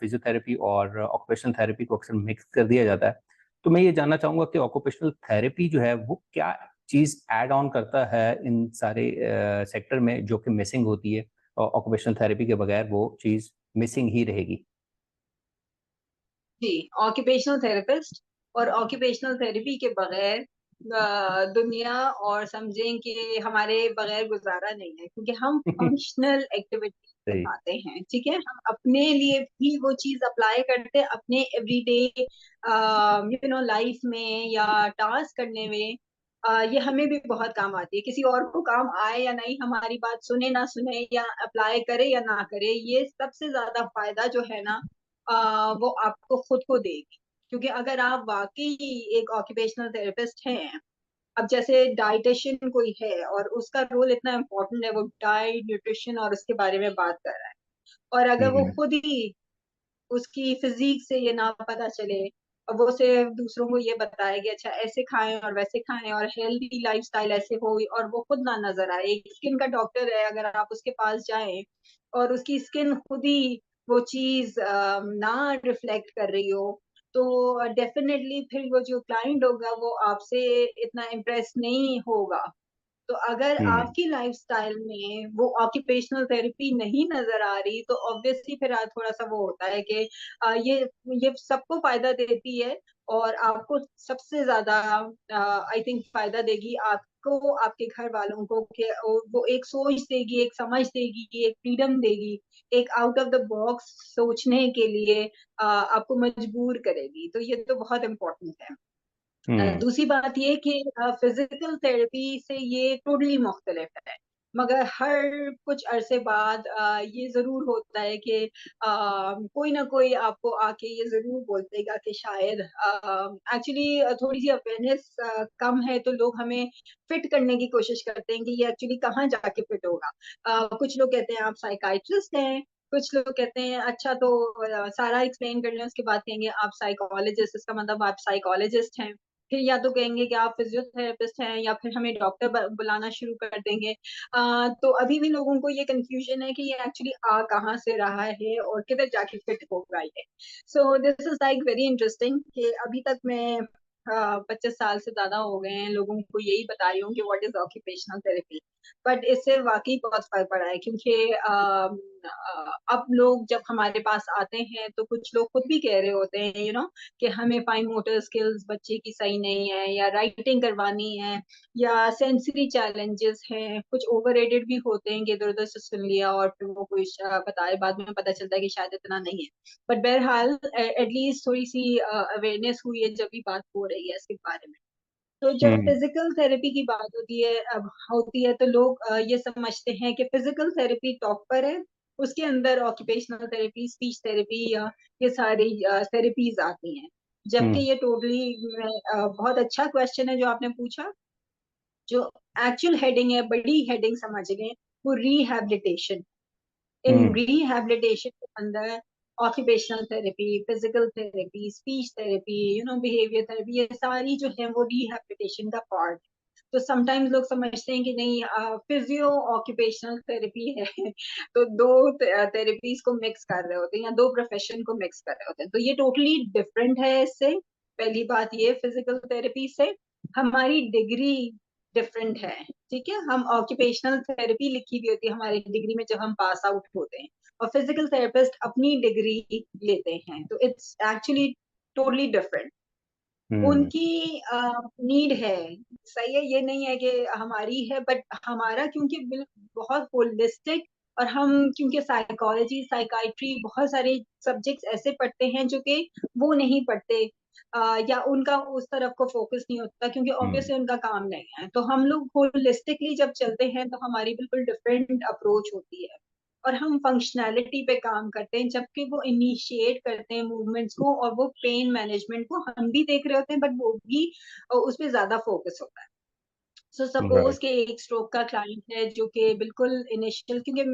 फिजियोथेरेपी और ऑक्यूपेशनल थेरेपी को अक्सर मिक्स कर दिया जाता है। तो मैं ये जानना चाहूंगा कि ऑक्यूपेशनल थेरेपी जो है वो क्या चीज़ ऐड ऑन करता है इन सारे सेक्टर में जो कि मिसिंग होती है, और ऑक्यूपेशनल थेरेपी के बगैर वो चीज़ मिसिंग ही रहेगी। जी, ऑक्यूपेशनल थेरेपिस्ट और ऑक्यूपेशनल थेरेपी के बगैर दुनिया और समझें कि हमारे बगैर गुजारा नहीं है, क्योंकि हम फंक्शनल एक्टिविटीज सही। सिखाते हैं, ठीक है, हम अपने लिए भी वो चीज अप्लाई करते हैं अपने एवरीडे लाइफ में या टास्क करने में। ये हमें भी बहुत काम आती है, किसी और को काम आए या नहीं, हमारी बात सुने ना सुने या अप्लाई करे या ना करे, ये सबसे ज्यादा फायदा जो है ना, वो आपको खुद को देगी। क्योंकि अगर आप वाकई एक ऑक्यूपेशनल थेरेपिस्ट हैं, अब जैसे डाइटिशियन कोई है और उसका रोल इतना इम्पोर्टेंट है, वो डाइट न्यूट्रिशन और उसके बारे में बात कर रहा है, और अगर वो हम्म। खुद ही उसकी फिजिक से ये ना पता चले, और वो सिर्फ दूसरों को ये बताए कि अच्छा ऐसे खाएं और वैसे खाएं और हेल्दी लाइफस्टाइल ऐसे हो, और वो खुद ना नजर आए, एक स्किन का डॉक्टर है, अगर आप उसके पास जाएं और उसकी स्किन खुद ही वो चीज ना रिफ्लेक्ट कर रही हो, तो डेफिनेटली फिर वो जो क्लाइंट होगा वो आपसे इतना इम्प्रेस नहीं होगा। तो अगर हम्म। आपकी लाइफस्टाइल में वो ऑक्यूपेशनल थेरेपी नहीं नजर आ रही, तो ऑब्वियसली फिर थोड़ा सा वो होता है कि ये सबको फायदा देती है, और आपको सबसे ज्यादा आई थिंक फायदा देगी आपको, आपके घर वालों को, कि वो एक सोच देगी, एक समझ देगी, एक फ्रीडम देगी, एक आउट ऑफ द बॉक्स सोचने के लिए आपको मजबूर करेगी, तो ये तो बहुत इम्पोर्टेंट है। हम्म। दूसरी बात ये कि फिजिकल थेरेपी से ये टोटली मुख्तलिफ है, मगर हर कुछ अरसे बाद ये जरूर होता है कि कोई ना कोई आपको आके ये जरूर बोल देगा कि शायद एक्चुअली थोड़ी सी अवेयरनेस कम है, तो लोग हमें फिट करने की कोशिश करते हैं कि ये एक्चुअली कहाँ जाके फिट होगा। कुछ लोग कहते हैं आप साइकाइट्रिस्ट हैं, कुछ लोग कहते हैं अच्छा तो सारा एक्सप्लेन कर लें उसके बाद कहेंगे आप साइकोलॉजिस्ट, इसका मतलब आप साइकोलॉजिस्ट हैं। फिर या तो कहेंगे कि आप फिजियोथेरेपिस्ट हैं, या फिर हमें डॉक्टर बुलाना शुरू कर देंगे। तो अभी भी लोगों को ये कंफ्यूजन है कि ये एक्चुअली आ कहाँ से रहा है और किधर जाके फिट होगा ये। So this is like very interesting कि अभी तक मैं 25 साल से ज्यादा हो गए हैं लोगों को यही बता रही हूँ कि what is occupational therapy. But इससे वाकई बहुत फर्क पड़ा है, क्योंकि अब लोग जब हमारे पास आते हैं तो कुछ लोग खुद भी कह रहे होते हैं कि हमें फाइन मोटर स्किल्स बच्चे की सही नहीं है, या राइटिंग करवानी है, या सेंसरी चैलेंजेस हैं, कुछ ओवर रेटेड भी होते हैं कि इधर उधर से सुन लिया और फिर वो कोई बताए, बाद में पता चलता है कि शायद इतना नहीं है। बट बहरहाल एटलीस्ट थोड़ी सी अवेयरनेस हुई है जब भी बात हो रही है इसके बारे में। तो जब हम्म। फिजिकल थेरेपी की बात होती है तो लोग ये समझते हैं कि फिजिकल थेरेपी टॉप पर है, उसके अंदर ऑक्यूपेशनल थेरेपी, स्पीच थेरेपी, या ये सारी थेरेपीज आती हैं। जबकि हम्म। ये टोटली बहुत अच्छा क्वेश्चन है जो आपने पूछा। जो एक्चुअल हेडिंग है, बड़ी हेडिंग समझ लें, वो रिहैबिलिटेशन। इन हम्म। रिहैबिलिटेशन के अंदर occupational therapy, physical therapy, speech therapy, behaviour therapy, ये सारी जो है वो रिहैबिलिटेशन का पार्ट। तो समटाइम्स लोग समझते हैं कि नहीं फिजियो ऑक्यूपेशनल थेरेपी है तो दो थेरेपीज को मिक्स कर रहे होते हैं या दो प्रोफेशन को मिक्स कर रहे होते हैं, तो ये टोटली डिफरेंट है इससे। पहली बात ये फिजिकल थेरेपी से हमारी डिग्री डिफरेंट है, ठीक है, हम ऑक्यूपेशनल थेरेपी लिखी हुई होती है हमारी डिग्री में जब हम पास आउट होते हैं, और फिजिकल थेरेपिस्ट अपनी डिग्री लेते हैं, तो इट्स एक्चुअली टोटली डिफरेंट। हम्म। उनकी नीड है, सही है, ये नहीं है कि हमारी है, बट हमारा क्योंकि बहुत होलिस्टिक और हम क्योंकि साइकोलॉजी, साइकाइट्री बहुत सारे सब्जेक्ट्स ऐसे पढ़ते हैं जो कि वो नहीं पढ़ते, या उनका उस तरफ को फोकस नहीं होता क्योंकि हम्म। ऑब्वियसली उनका काम नहीं है। तो हम लोग होलिस्टिकली जब चलते हैं तो हमारी बिल्कुल डिफरेंट अप्रोच होती है, और हम फंक्शनैलिटी पे काम करते हैं, जबकि वो इनिशिएट करते हैं मूवमेंट्स को, और वो पेन मैनेजमेंट को हम भी देख रहे होते हैं, बट वो भी उस पर ज्यादा फोकस होता है। So suppose right. के एक स्ट्रोक का क्लाइंट है जो कि बिल्कुल इनिशियल, क्योंकि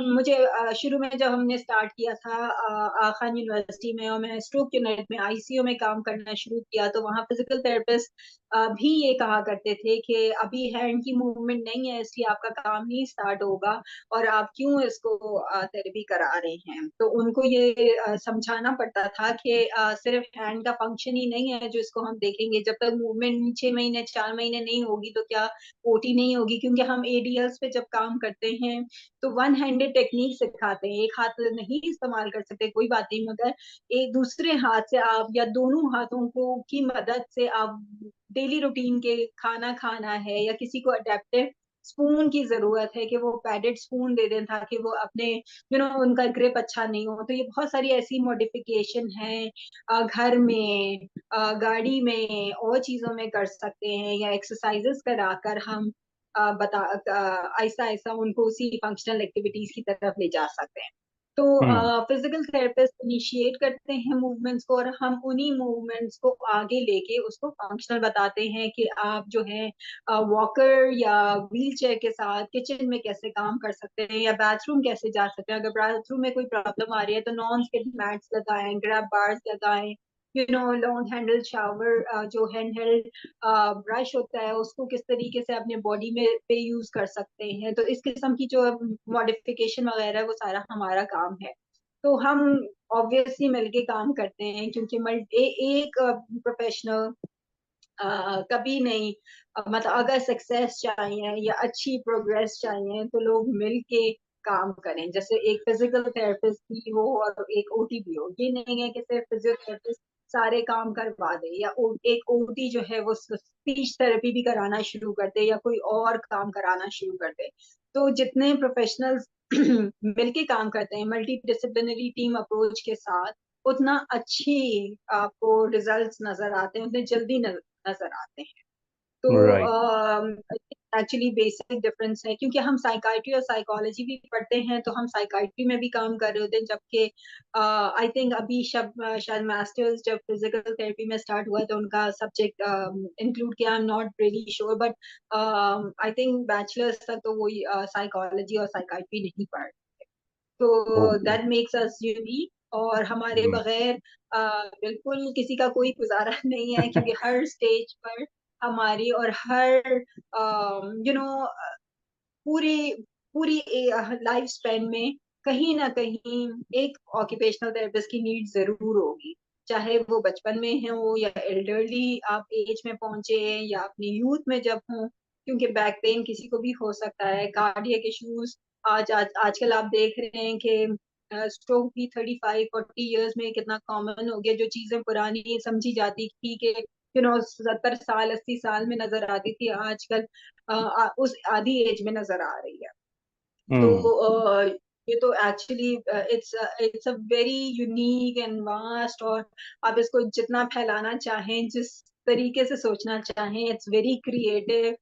मुझे शुरू में जब हमने स्टार्ट किया था खान यूनिवर्सिटी में, और मैं स्ट्रोक यूनिट में आईसीयू में काम करना शुरू किया, तो वहाँ फिजिकल थेरेपिस्ट भी ये कहा करते थे कि अभी हैंड की मूवमेंट नहीं है इसलिए आपका काम नहीं स्टार्ट होगा, और आप क्यों इसको थेरेपी करा रहे हैं। तो उनको ये समझाना पड़ता था कि सिर्फ हैंड का फंक्शन ही नहीं है जो इसको हम देखेंगे, जब तक मूवमेंट 6 महीने 4 महीने नहीं होगी तो क्या ओटी नहीं होगी, क्योंकि हम एडीएल्स पे जब काम करते हैं तो वन हैंडेड टेक्निक सिखाते हैं, एक हाथ नहीं इस्तेमाल कर सकते कोई बात नहीं, मगर एक दूसरे हाथ से आप या दोनों हाथों को की मदद से आप डेली रूटीन के खाना खाना है, या किसी को अडेप्टिव स्पून की जरूरत है कि वो पैडेड स्पून दे दें ताकि वो अपने उनका ग्रिप अच्छा नहीं हो, तो ये बहुत सारी ऐसी मॉडिफिकेशन है घर में, गाड़ी में और चीजों में कर सकते हैं, या एक्सरसाइजेस कराकर हम बता ऐसा ऐसा उनको उसी फंक्शनल एक्टिविटीज की तरफ ले जा सकते हैं। तो हम्म। फिजिकल थेरेपिस्ट इनिशिएट करते हैं मूवमेंट्स को, और हम उन्हीं मूवमेंट्स को आगे लेके उसको फंक्शनल बताते हैं कि आप जो है वॉकर या व्हील चेयर के साथ किचन में कैसे काम कर सकते हैं, या बाथरूम कैसे जा सकते हैं। अगर बाथरूम में कोई प्रॉब्लम आ रही है तो नॉन स्किड मैट्स लगाएं, ग्रैब बार्स लगाएं, लॉन्ग हैंडल शावर, जो हैंड हेल्ड ब्रश होता है उसको किस तरीके से अपने बॉडी में पे यूज कर सकते हैं। तो इस किस्म की जो मॉडिफिकेशन वगैरह वो सारा हमारा काम है। तो हम ऑब्वियसली मिलके काम करते हैं, क्योंकि एक प्रोफेशनल कभी नहीं, मतलब अगर सक्सेस चाहिए या अच्छी प्रोग्रेस चाहिए तो लोग मिल के काम करें। जैसे एक फिजिकल थेरेपिस्ट भी हो और एक ओटी भी हो, ये नहीं है कि सिर्फ फिजियोथेरेपिस्ट सारे काम करवा दे, या एक ओटी जो है वो स्पीच थेरेपी भी कराना शुरू कर दे, या कोई और काम कराना शुरू कर दे। तो जितने प्रोफेशनल्स मिलके काम करते हैं मल्टी डिसिप्लिनरी टीम अप्रोच के साथ, उतना अच्छी आपको रिजल्ट्स नजर आते हैं, उतने जल्दी नजर आते हैं। तो राइट। एक्चुअली बेसिक डिफरेंस है, क्योंकि हम साइकाइट्री और साइकोलॉजी भी पढ़ते हैं, तो हम साइकाइट्री में भी काम कर रहे होते हैं, जबकि आई थिंक अभी शायद मास्टर्स जब फिजिकल थेरेपी में स्टार्ट हुआ तो उनका सब्जेक्ट इंक्लूड किया, I am not really sure, but I think bachelors तक तो वही साइकोलॉजी और साइकाइट्री नहीं पढ़ रहे। तो okay. That makes us unique, और हमारे बगैर बिल्कुल किसी का कोई गुजारा नहीं है, क्योंकि हर स्टेज पर हमारी, और हर पूरी पूरी लाइफ स्पेन में कहीं ना कहीं एक ऑक्यूपेशनल थेरेपिस्ट की नीड जरूर होगी, चाहे वो बचपन में हो या एल्डरली आप एज में पहुंचे, या अपने यूथ में जब हो, क्योंकि बैक पेन किसी को भी हो सकता है, कार्डियक इश्यूज आजकल आप देख रहे हैं कि स्ट्रोक भी 35-40 इयर्स में कितना कॉमन हो गया, जो चीजें पुरानी समझी जाती थी कि 70 साल 80 साल में नजर आती थी, आजकल उस आधी एज में नजर आ रही है। तो हम्म। ये तो actually it's a very unique and vast, और आप इसको जितना फैलाना चाहें, जिस तरीके से सोचना चाहें, इट्स वेरी क्रिएटिव।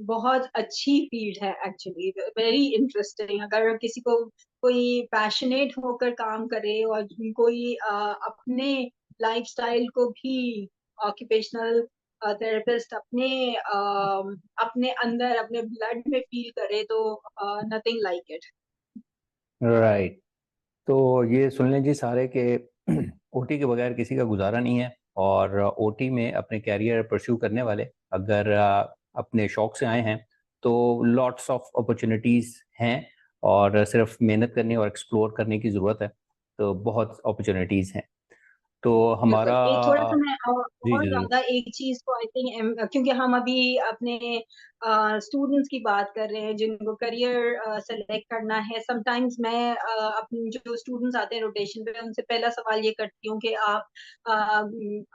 बहुत अच्छी फील्ड है एक्चुअली, वेरी इंटरेस्टिंग। अगर किसी को कोई पैशनेट होकर काम करे, और कोई अपने लाइफस्टाइल को भी ऑक्यूपेशनल थेरेपिस्ट अपने अंदर अपने ब्लड में फील करे, तो नथिंग लाइक इट। राइट। तो ये सुन लें जी सारे के ओटी के बगैर किसी का गुजारा नहीं है, और ओटी में अपने कैरियर परस्यू करने वाले अगर अपने शौक से आए हैं तो लॉट्स ऑफ अपॉर्चुनिटीज़ हैं, और सिर्फ मेहनत करने और एक्सप्लोर करने की ज़रूरत है। तो बहुत अपॉर्चुनिटीज़ हैं। तो बिल्कुल, हमारा एक थोड़ा सा मैं जी और जी जी। ज्यादा एक चीज को आई थिंक, क्योंकि हम अभी अपने स्टूडेंट्स की बात कर रहे हैं जिनको करियर सेलेक्ट करना है। समटाइम्स मैं अपने जो स्टूडेंट्स आते हैं रोटेशन पे, उनसे पहला सवाल ये करती हूँ कि आप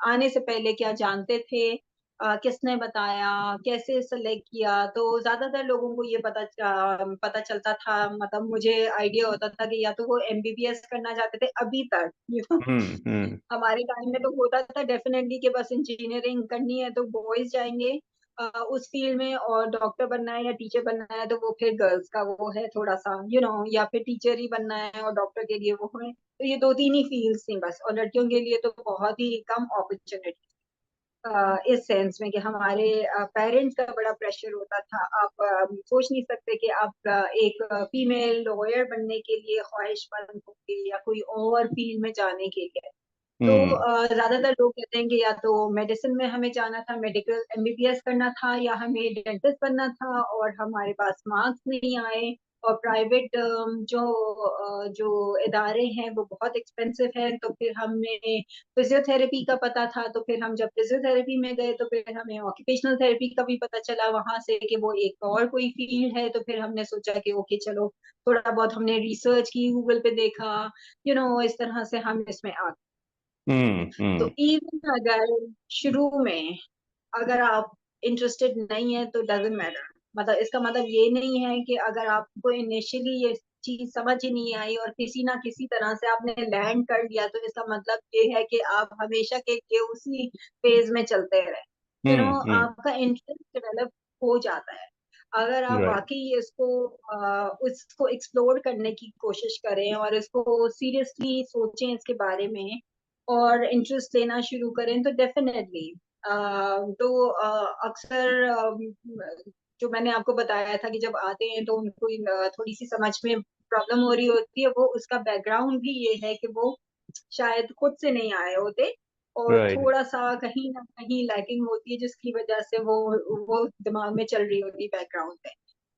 आने से पहले क्या जानते थे, किसने बताया, कैसे सेलेक्ट किया, तो ज्यादातर लोगों को ये पता चलता था, मतलब मुझे आइडिया होता था कि या तो वो एमबीबीएस करना चाहते थे अभी तक, हम्म। हमारे टाइम में तो होता था डेफिनेटली कि बस इंजीनियरिंग करनी है तो बॉयज जाएंगे उस फील्ड में, और डॉक्टर बनना है या टीचर बनना है तो वो फिर गर्ल्स का वो है थोड़ा सा या फिर टीचर ही बनना है और डॉक्टर के लिए वो है। तो ये दो तीन ही फील्ड्स थी बस, और लड़कियों के लिए तो बहुत ही कम अपॉर्चुनिटी इस सेंस में कि हमारे पेरेंट्स का बड़ा प्रेशर होता था। आप सोच नहीं सकते कि आप एक फीमेल लॉयर बनने के लिए ख्वाहिशमंद होंगे या कोई और फील्ड में जाने के लिए। तो हम्म। ज्यादातर लोग कहते हैं कि या तो मेडिसिन में हमें जाना था, मेडिकल एमबीबीएस करना था, या हमें डेंटिस्ट बनना था, और हमारे पास मार्क्स नहीं आए, और प्राइवेट जो इदारे हैं वो बहुत एक्सपेंसिव हैं, तो फिर हमने फिजियोथेरेपी का पता था, तो फिर हम जब फिजियोथेरेपी में गए तो फिर हमें ऑक्यूपेशनल थेरेपी का भी पता चला वहां से कि वो एक और कोई फील्ड है, तो फिर हमने सोचा कि ओके चलो, थोड़ा बहुत हमने रिसर्च की, गूगल पे देखा, इस तरह से हम इसमें आ गए। तो हम्म। इवन अगर शुरू में अगर आप इंटरेस्टेड नहीं है तो डजेंट मैटर, मतलब इसका मतलब ये नहीं है कि अगर आपको इनिशियली ये चीज समझ ही नहीं आई और किसी ना किसी तरह से आपने लैंड कर लिया, तो इसका मतलब ये है कि आप हमेशा के लिए उसी फेज में चलते रहे। हम्म। आपका इंटरेस्ट डेवलप हो जाता है अगर आप राइट। वाकई उसको एक्सप्लोर करने की कोशिश करें और इसको सीरियसली सोचें इसके बारे में और इंटरेस्ट लेना शुरू करें, तो डेफिनेटली तो अक्सर जो मैंने आपको बताया था कि जब आते हैं तो उनको थोड़ी सी समझ में प्रॉब्लम हो रही होती है, वो उसका बैकग्राउंड भी ये है कि वो शायद खुद से नहीं आए होते, और राइट। थोड़ा सा कहीं ना कहीं लैकिंग होती है जिसकी वजह से वो दिमाग में चल रही होती है बैकग्राउंड में।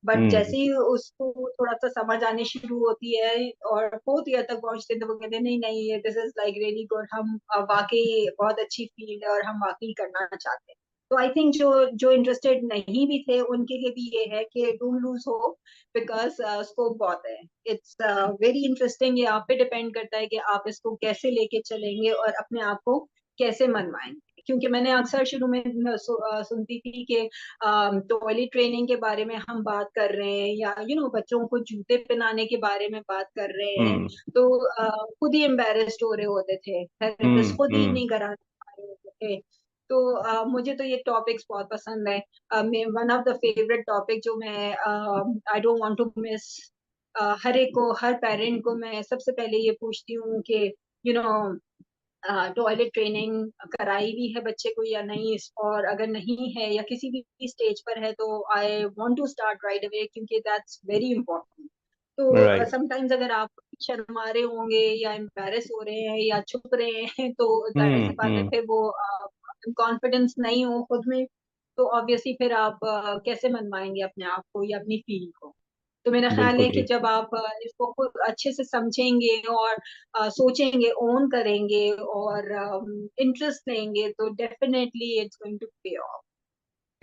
बट हम्म। जैसे ही उसको थोड़ा सा समझ आनी शुरू होती है और फोर्थ ईयर तक पहुंचते हैं, तो वो कहते हैं नहीं नहीं, ये this is like really good, हम वाकई बहुत अच्छी फील्ड है और हम वाकई करना चाहते हैं। तो आई थिंक जो जो इंटरेस्टेड नहीं भी थे उनके लिए भी ये है कि don't lose hope, because scope बहुत है। इट्स वेरी इंटरेस्टिंग, ये आप पे डिपेंड करता है कि आप इसको कैसे लेके चलेंगे और अपने आप को कैसे मनवाएंगे। क्योंकि मैंने अक्सर शुरू में सुनती थी कि टॉयलेट ट्रेनिंग के बारे में हम बात कर रहे हैं, या बच्चों को जूते पहनाने के बारे में बात कर रहे हैं, हम्म। तो खुद ही एम्बेरेस्ड हो रहे होते थे, थेरेपिस्ट खुद ही हम्म। नहीं करा रहे होते थे। तो मुझे तो ये टॉपिक्स बहुत पसंद है। One of the favourite topic जो मैं I don't want to miss, हर एक को, हर पेरेंट को मैं सबसे पहले ये पूछती हूँ कि यू नो टॉयलेट ट्रेनिंग कराई भी है बच्चे को या नहीं, और अगर नहीं है या किसी भी स्टेज पर है तो I want to start right away, क्योंकि दैट्स वेरी इंपॉर्टेंट। तो राइट। समटाइम्स अगर आप शर्मा रहे होंगे या एम्बेरस हो रहे हैं या छुप रहे हैं, तो जाहिर सी बात है हम्म। फिर वो कॉन्फिडेंस नहीं हो खुद में, तो ऑब्वियसली फिर आप कैसे मनवाएंगे अपने आप को या अपनी फील्ड को। तो मेरा ख्याल बिल्कुल है कि ठीक। जब आप इसको खुद अच्छे से समझेंगे और सोचेंगे, ओन करेंगे और इंटरेस्ट लेंगे, तो definitely it's going to pay off.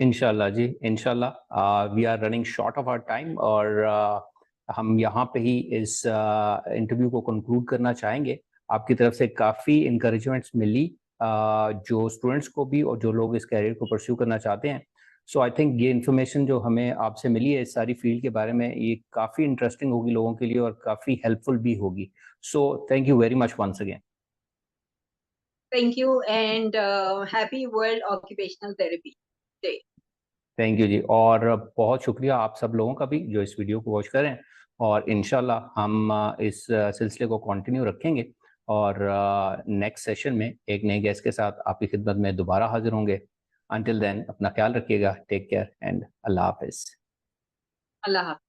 इंशाल्लाह जी, इंशाल्लाह। We are running short of our time, और हम यहाँ पे ही इस इंटरव्यू को कंक्लूड करना चाहेंगे। आपकी तरफ से काफ़ी इंकरेजमेंट्स मिली, जो स्टूडेंट्स को भी और जो लोग इस कैरियर को परस्यू करना चाहते हैं। सो आई थिंक ये इन्फॉर्मेशन जो हमें आपसे मिली है इस सारी फील्ड के बारे में, ये काफ़ी इंटरेस्टिंग होगी लोगों के लिए और काफ़ी हेल्पफुल भी होगी। So thank you very much once again. Thank you and happy world occupational therapy day. Thank you ji, और बहुत शुक्रिया आप सब लोगों का भी जो इस वीडियो को वॉच करें, और इंशाल्लाह हम इस सिलसिले को कंटिन्यू रखेंगे, और नेक्स्ट सेशन में एक नए गेस्ट के साथ आपकी खिदमत में दोबारा हाजिर होंगे। अंटिल देन अपना ख्याल रखिएगा, टेक केयर एंड अल्लाह हाफिज़। अल्लाह हाफ़िज़।